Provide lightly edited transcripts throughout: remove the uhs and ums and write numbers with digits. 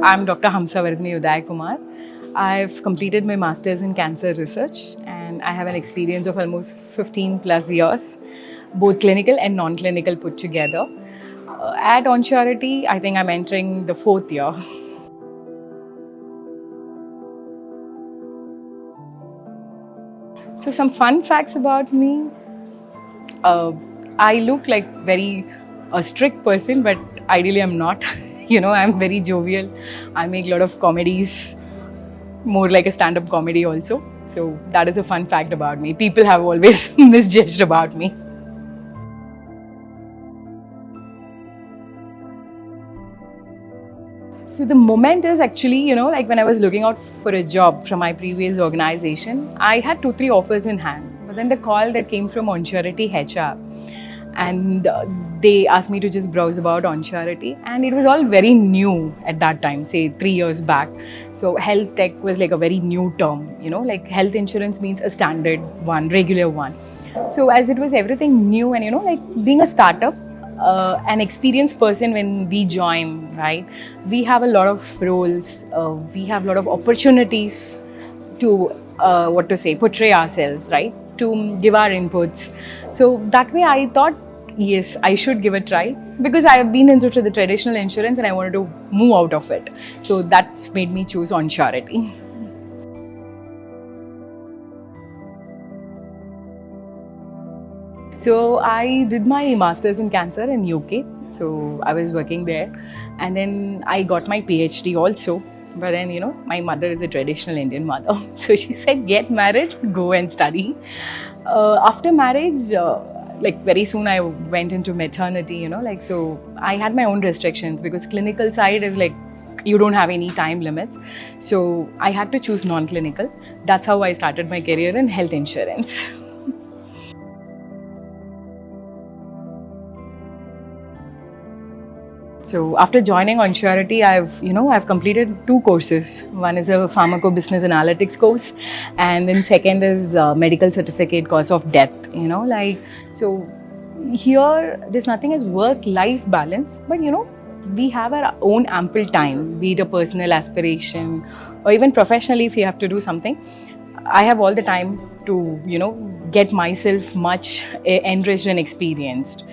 I'm Dr. Hamsavardhini Uday Kumar. I've completed my master's in cancer research and I have an experience of almost 15 plus years, both clinical and non-clinical put together. At OnSurety, I think I'm entering the 4th year. So some fun facts about me. I look like very a strict person, but ideally I'm not. I'm very jovial. I make a lot of comedies, more like a stand-up comedy also. So that is a fun fact about me. People have always misjudged about me. So the moment is actually, like when I was looking out for a job from my previous organization, I had 2-3 offers in hand. But then the call that came from OnSurety HR, and they asked me to just browse about OnSurety, and it was all very new at that time, say 3 years back. So health tech was like a very new term, like health insurance means a standard one, regular one. So as it was everything new and like being a startup, an experienced person when we join, right? We have a lot of roles, we have a lot of opportunities to portray ourselves, right? To give our inputs. So that way I thought, yes, I should give a try because I have been into the traditional insurance and I wanted to move out of it. So that's made me choose OnSurety. So I did my master's in cancer in UK. So I was working there, and then I got my PhD also. But then my mother is a traditional Indian mother, so she said, "Get married, go and study." After marriage, like very soon I went into maternity. So I had my own restrictions because clinical side is like you don't have any time limits. So I had to choose non-clinical. That's how I started my career in health insurance. So after joining OnSurety, I've completed 2 courses. One is a pharmacobusiness analytics course, and then second is a medical certificate cause of death. So here there's nothing as work-life balance, but we have our own ample time, be it a personal aspiration or even professionally if you have to do something. I have all the time to, get myself much enriched and experienced.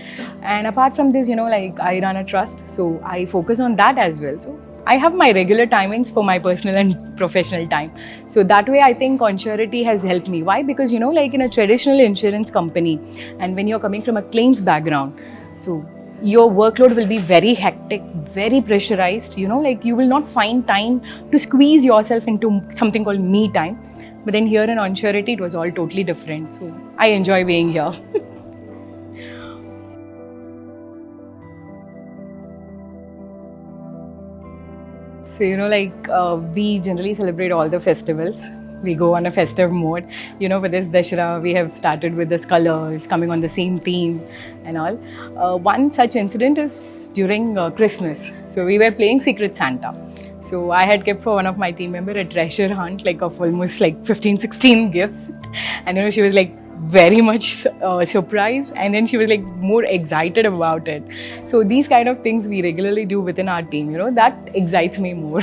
And apart from this, like I run a trust, so I focus on that as well. So I have my regular timings for my personal and professional time. So that way, I think OnSurety has helped me. Why? Because, like in a traditional insurance company, and when you're coming from a claims background, so your workload will be very hectic, very pressurized, like you will not find time to squeeze yourself into something called me time. But then here in OnSurety, it was all totally different. So I enjoy being here. So, we generally celebrate all the festivals. We go on a festive mode. For this Dashera, we have started with this colors, coming on the same theme and all. One such incident is during Christmas. So we were playing Secret Santa. So I had kept for one of my team member a treasure hunt, like of almost like 15, 16 gifts. And she was like very much surprised, and then she was like more excited about it. So these kind of things we regularly do within our team, that excites me more.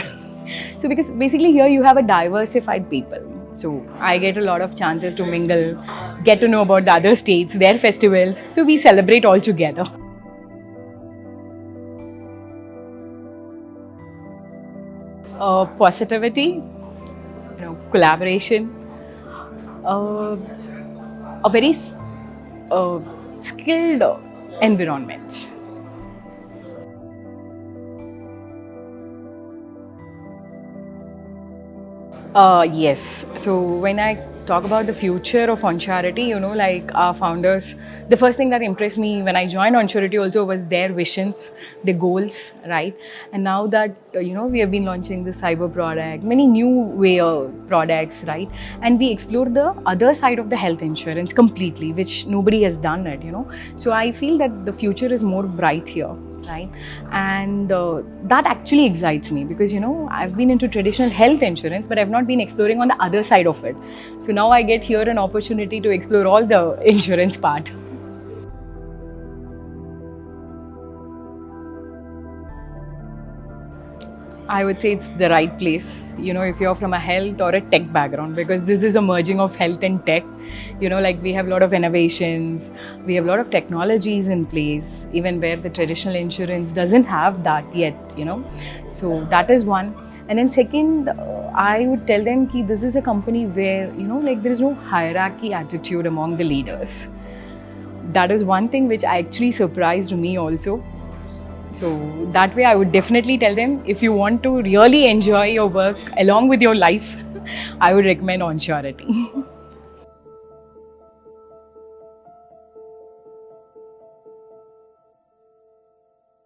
So because basically here you have a diversified people. So I get a lot of chances to mingle, get to know about the other states, their festivals. So we celebrate all together. Positivity, collaboration, a very skilled environment. Yes. So when I talk about the future of OnSurety, like our founders, the first thing that impressed me when I joined OnSurety also was their visions, their goals, right? And now that, we have been launching the cyber product, many new way products, right? And we explore the other side of the health insurance completely, which nobody has done it, So I feel that the future is more bright here. Right? And that actually excites me because I've been into traditional health insurance, but I've not been exploring on the other side of it. So now I get here an opportunity to explore all the insurance part. I would say it's the right place, if you're from a health or a tech background, because this is a merging of health and tech. Like we have a lot of innovations, we have a lot of technologies in place, even where the traditional insurance doesn't have that yet. So that is one. And then second, I would tell them that this is a company where, like there is no hierarchy attitude among the leaders. That is one thing which actually surprised me also. So that way I would definitely tell them, if you want to really enjoy your work along with your life, I would recommend Onsurity.